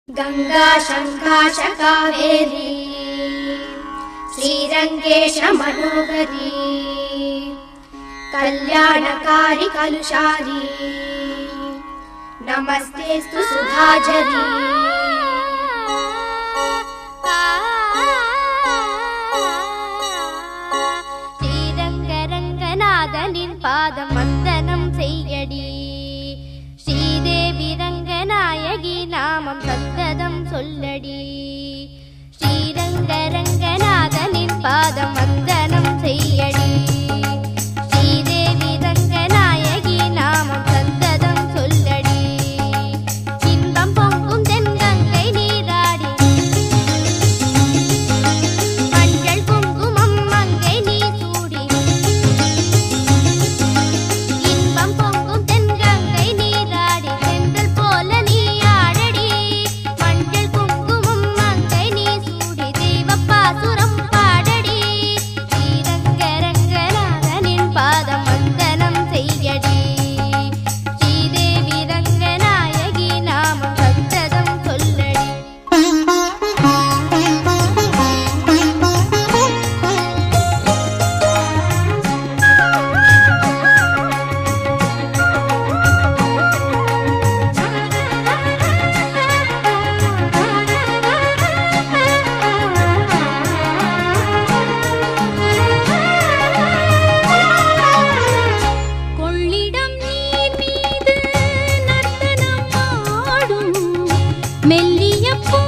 गंगा शंकाश कावेरी श्रीरंगेश मनोहरी कल्याणकारी कलुषारी नमस्तेस्तु सुधाझरी श्रीरंगरंगनाथनिन पादम वंदनम सेय्यडी श्रीदेवी रंगनायकी नामम सन्तदम सोल्लडी श्रीरंगरंगनाथनिन पादम वंदनम सेय्यडी श्रीदेवी रंगनायकी नामम सन्तदम सोल्लडी इன்பம் பொங்கும் தென்கங்கை நீராடி மஞ்சள் குங்குமம் மங்கை நீ சூடி இன்பம் பொங்கும் தென்கங்கை நீராடி செந்தல் போல நீ ஆடடி மஞ்சள் குங்குமம் மங்கை நீ சூடி தெய்வப்பாசுரம் பாடடி ஸ்ரீரங்கரங்கநாதனின் பாதம் வந்தனம் செய்யடி ஸ்ரீதேவி ரங்கநாயகி நாமம் சந்ததம் சொல்லடி கொள்ளிடம் நீர் மீது நர்த்தனம் ஆடும் மெல்லிய பூ